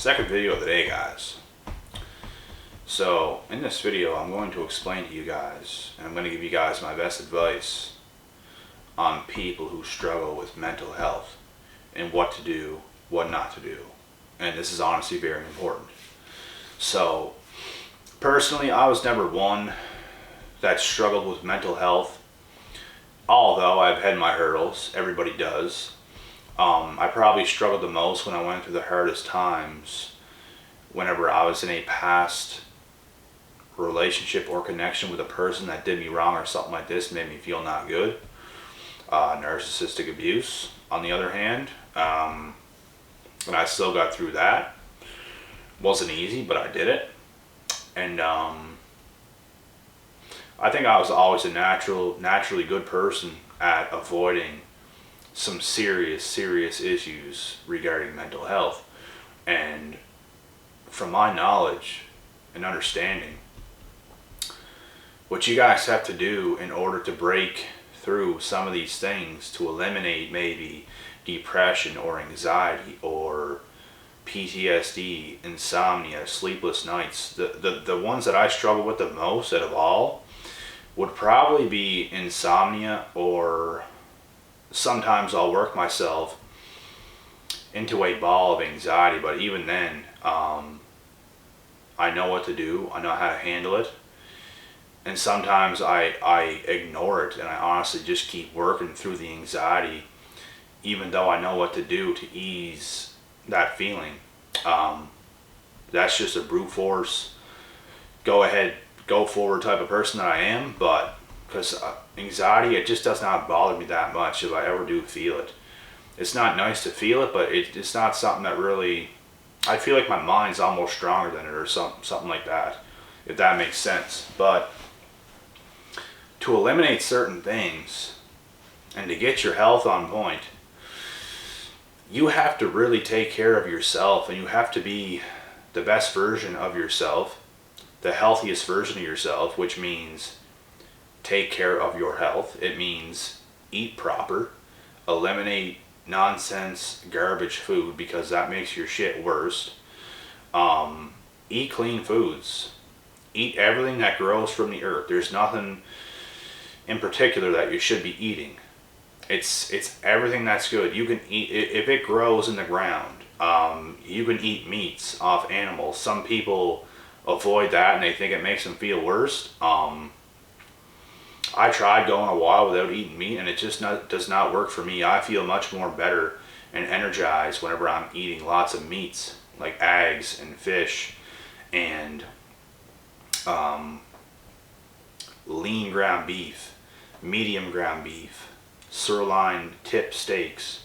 Second video of the day, guys. So in this video I'm going to explain to you guys, and I'm going to give you guys my best advice on people who struggle with mental health and what to do, what not to do. And this is honestly very important. So personally, I was never one that struggled with mental health, although I've had my hurdles. Everybody does. I probably struggled the most when I went through the hardest times whenever I was in a past relationship or connection with a person that did me wrong or something like this, made me feel not good. Narcissistic abuse, on the other hand, and I still got through that. Wasn't easy, but I did it. And I think I was always a naturally good person at avoiding some serious issues regarding mental health. And from my knowledge and understanding, what you guys have to do in order to break through some of these things to eliminate maybe depression or anxiety or PTSD, insomnia, sleepless nights, the ones that I struggle with the most out of all would probably be insomnia, or sometimes I'll work myself into a ball of anxiety, but even then, I know what to do, I know how to handle it, and sometimes I ignore it and I honestly just keep working through the anxiety, even though I know what to do to ease that feeling. That's just a brute force, go ahead, go forward type of person that I am. But because anxiety, it just does not bother me that much if I ever do feel it. It's not nice to feel it, but it's not something that really, I feel like my mind's almost stronger than it, or something like that, if that makes sense. But to eliminate certain things and to get your health on point, you have to really take care of yourself, and you have to be the best version of yourself, the healthiest version of yourself, which means take care of your health. It means eat proper, eliminate nonsense, garbage food, because that makes your shit worse. Eat clean foods. Eat everything that grows from the earth. There's nothing in particular that you should be eating. It's everything that's good. You can eat, if it grows in the ground. You can eat meats off animals. Some people avoid that and they think it makes them feel worse. I tried going a while without eating meat, and it just does not work for me. I feel much more better and energized whenever I'm eating lots of meats, like eggs and fish and lean ground beef, medium ground beef, sirloin tip steaks,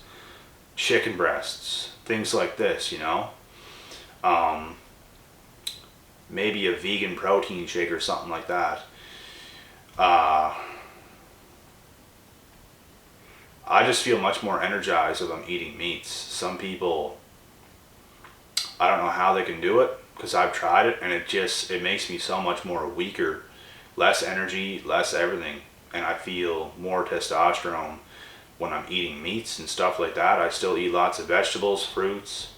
chicken breasts, things like this, you know. Maybe a vegan protein shake or something like that. I just feel much more energized if I'm eating meats. Some people, I don't know how they can do it, because I've tried it and it makes me so much more weaker, less energy, less everything, and I feel more testosterone when I'm eating meats and stuff like that. I still eat lots of vegetables, fruits,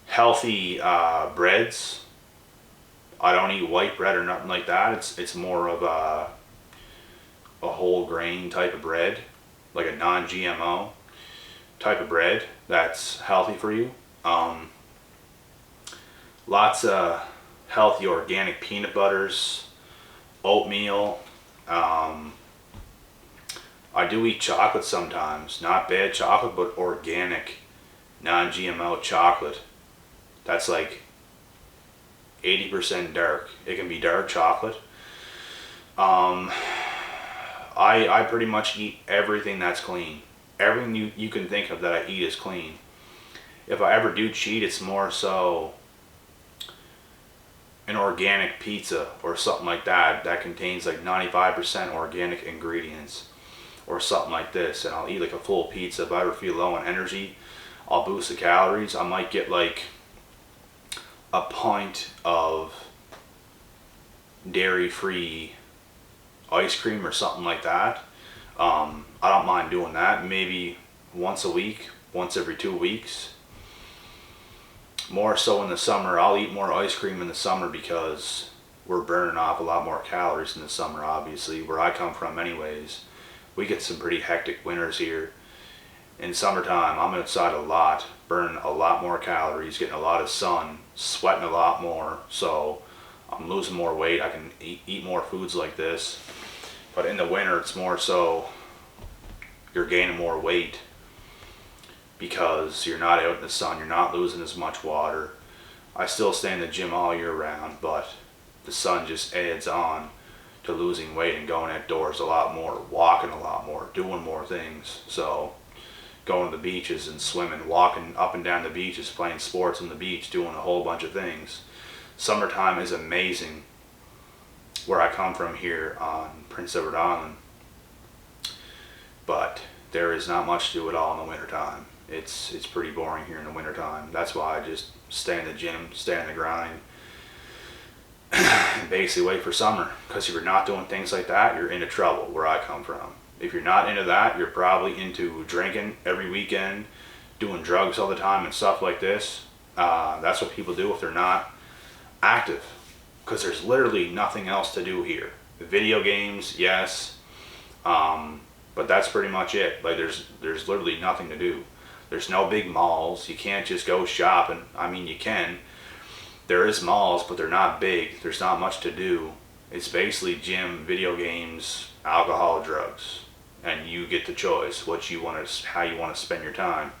healthy breads. I don't eat white bread or nothing like that. It's more of a whole grain type of bread, like a non-GMO type of bread that's healthy for you. Lots of healthy organic peanut butters, oatmeal. I do eat chocolate sometimes, not bad chocolate, but organic, non-GMO chocolate. That's like 80% dark. It can be dark chocolate. I pretty much eat everything that's clean. Everything you can think of that I eat is clean. If I ever do cheat, it's more so an organic pizza or something like that contains like 95% organic ingredients or something like this, and I'll eat like a full pizza. If I ever feel low on energy, I'll boost the calories. I might get like a pint of dairy-free ice cream or something like that. I don't mind doing that maybe once a week, once every 2 weeks. More so in the summer. I'll eat more ice cream in the summer because we're burning off a lot more calories in the summer, obviously. Where I come from anyways, we get some pretty hectic winters here. In summertime, I'm outside a lot, burning a lot more calories, getting a lot of sun, sweating a lot more, so I'm losing more weight. I can eat more foods like this. But in the winter, it's more so you're gaining more weight because you're not out in the sun, you're not losing as much water. I still stay in the gym all year round, but the sun just adds on to losing weight and going outdoors a lot more, walking a lot more, doing more things. So going to the beaches and swimming, walking up and down the beaches, playing sports on the beach, doing a whole bunch of things. Summertime is amazing where I come from here on Prince Edward Island, but there is not much to do at all in the wintertime. It's pretty boring here in the wintertime. That's why I just stay in the gym, stay in the grind, and basically wait for summer. Because if you're not doing things like that, you're into trouble where I come from. If you're not into that, you're probably into drinking every weekend, doing drugs all the time and stuff like this. That's what people do if they're not active. Because there's literally nothing else to do here. Video games, yes, but that's pretty much it. Like there's literally nothing to do. There's no big malls. You can't just go shopping. I mean, you can. There is malls, but they're not big. There's not much to do. It's basically gym, video games, alcohol, drugs, and you get the choice what you want to, how you want to spend your time.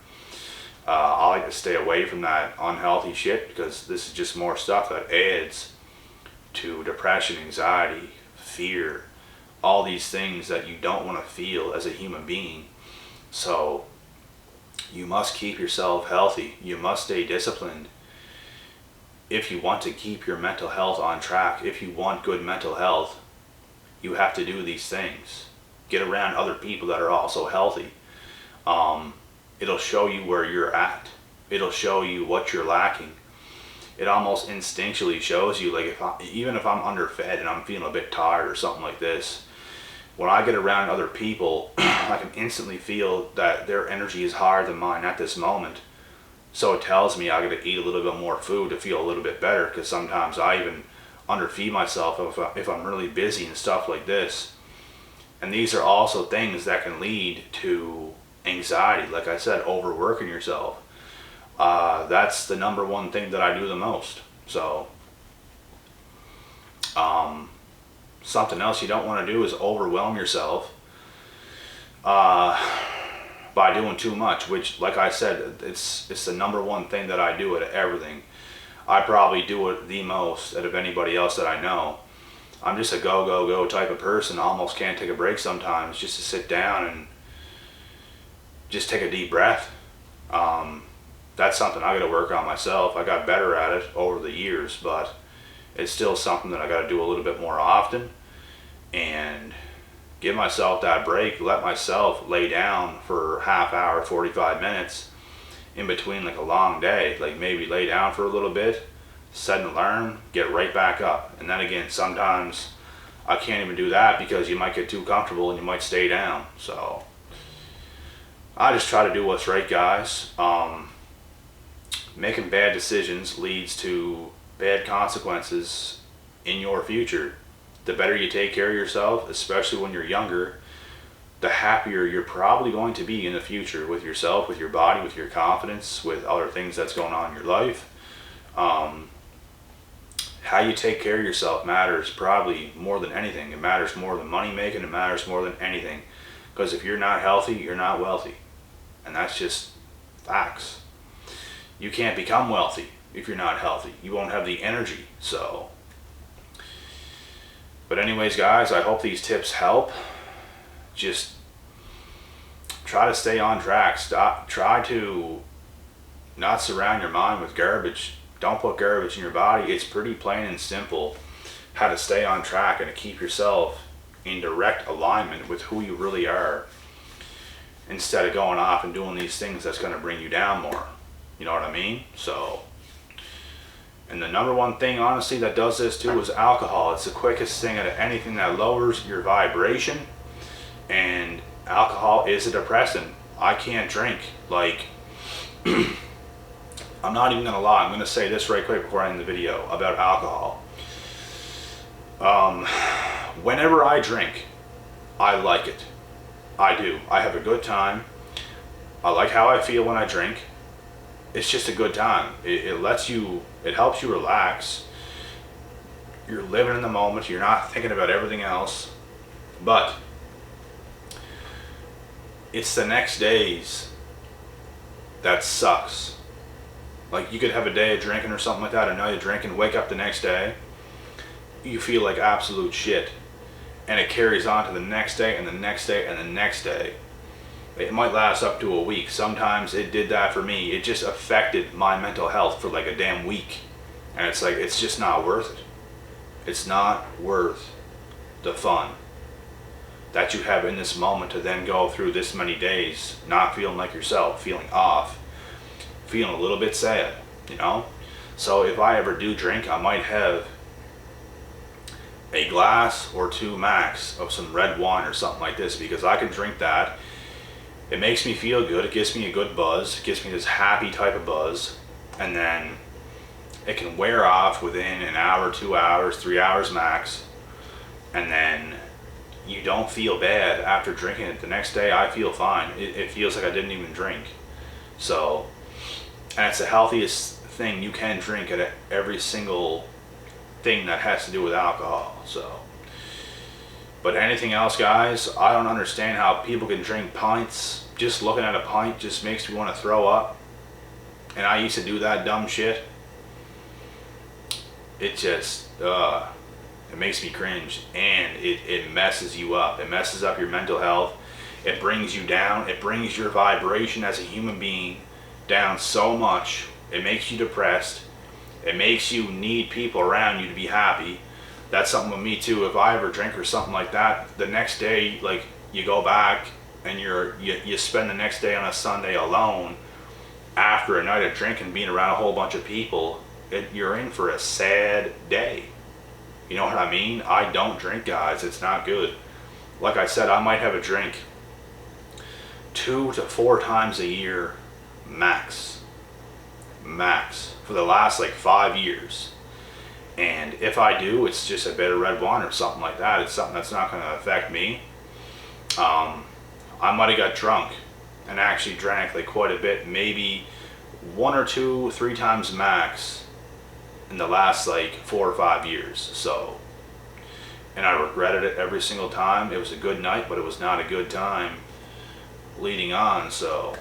I like to stay away from that unhealthy shit because this is just more stuff that adds to depression, anxiety, fear, all these things that you don't want to feel as a human being. So you must keep yourself healthy. You must stay disciplined. If you want to keep your mental health on track, if you want good mental health, you have to do these things. Get around other people that are also healthy. It'll show you where you're at. It'll show you what you're lacking. It almost instinctually shows you, like even if I'm underfed and I'm feeling a bit tired or something like this, when I get around other people, I can instantly feel that their energy is higher than mine at this moment. So it tells me I got to eat a little bit more food to feel a little bit better, because sometimes I even underfeed myself if I'm really busy and stuff like this. And these are also things that can lead to anxiety. Like I said, overworking yourself. That's the number one thing that I do the most. So something else you don't want to do is overwhelm yourself by doing too much, which, like I said, it's the number one thing that I do at everything. I probably do it the most out of anybody else that I know. I'm just a go, go, go type of person. I almost can't take a break sometimes just to sit down and just take a deep breath. That's something I got to work on myself. I got better at it over the years, but it's still something that I got to do a little bit more often and give myself that break. Let myself lay down for half hour, 45 minutes in between like a long day. Like maybe lay down for a little bit, set an alarm, get right back up. And then again, sometimes I can't even do that because you might get too comfortable and you might stay down. So I just try to do what's right, guys. Making bad decisions leads to bad consequences in your future. The better you take care of yourself, especially when you're younger, the happier you're probably going to be in the future with yourself, with your body, with your confidence, with other things that's going on in your life. How you take care of yourself matters probably more than anything. It matters more than money making. It matters more than anything. Because if you're not healthy, you're not wealthy. And that's just facts. You can't become wealthy if you're not healthy. You won't have the energy. So, but anyways, guys, I hope these tips help. Just try to stay on track. Try to not surround your mind with garbage. Don't put garbage in your body. It's pretty plain and simple how to stay on track and to keep yourself in direct alignment with who you really are, instead of going off and doing these things that's going to bring you down more. You know what I mean? So, and the number one thing, honestly, that does this too is alcohol. It's the quickest thing out of anything that lowers your vibration. And alcohol is a depressant. I can't drink. Like, I'm not even gonna lie, I'm gonna say this right quick before I end the video about alcohol. Whenever I drink, I like it. I do. I have a good time. I like how I feel when I drink. It's just a good time. It lets you, it helps you relax. You're living in the moment. You're not thinking about everything else. But it's the next days that sucks. Like, you could have a day of drinking or something like that, a night of drinking, wake up the next day, you feel like absolute shit. And it carries on to the next day and the next day and the next day. It might last up to a week. Sometimes it did that for me. It just affected my mental health for like a damn week. And it's like, it's just not worth it. It's not worth the fun that you have in this moment to then go through this many days not feeling like yourself, feeling off, feeling a little bit sad, you know? So if I ever do drink, I might have a glass or two max of some red wine or something like this, because I can drink that. It makes me feel good. It gives me a good buzz. It gives me this happy type of buzz. And then it can wear off within an hour, 2 hours, 3 hours max. And then you don't feel bad after drinking it. The next day I feel fine. It feels like I didn't even drink. So, and it's the healthiest thing you can drink at every single thing that has to do with alcohol. So, but anything else, guys, I don't understand how people can drink pints. Just looking at a pint just makes me want to throw up. And I used to do that dumb shit. It just, it makes me cringe, and it messes you up. It messes up your mental health. It brings you down. It brings your vibration as a human being down so much. It makes you depressed. It makes you need people around you to be happy. That's something with me too. If I ever drink or something like that, the next day, like, you go back and you spend the next day on a Sunday alone after a night of drinking, being around a whole bunch of people, you're in for a sad day. You know what I mean? I don't drink, guys. It's not good. Like I said, I might have a drink 2 to 4 times a year max for the last like 5 years. And if I do, it's just a bit of red wine or something like that. It's something that's not going to affect me. I might have got drunk and actually drank like quite a bit, maybe 1 or 2, 3 times max in the last like 4 or 5 years. So, and I regretted it every single time. It was a good night, but it was not a good time leading on. So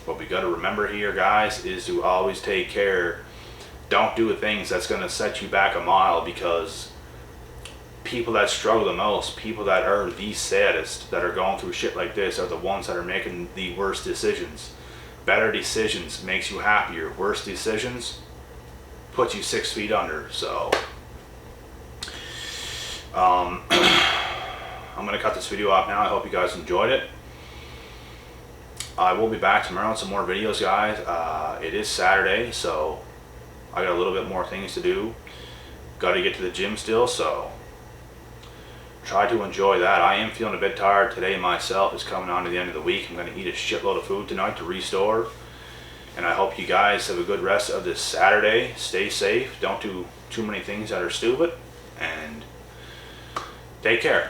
what we got to remember here, guys, is to always take care. Don't do things that's going to set you back a mile, because people that struggle the most, people that are the saddest, that are going through shit like this, are the ones that are making the worst decisions. Better decisions makes you happier. Worse decisions put you 6 feet under. So I'm going to cut this video off now. I hope you guys enjoyed it. I will be back tomorrow with some more videos, guys. It is Saturday, so I got a little bit more things to do. Got to get to the gym still, so try to enjoy that. I am feeling a bit tired today myself. It's coming on to the end of the week. I'm going to eat a shitload of food tonight to restore. And I hope you guys have a good rest of this Saturday. Stay safe. Don't do too many things that are stupid. And take care.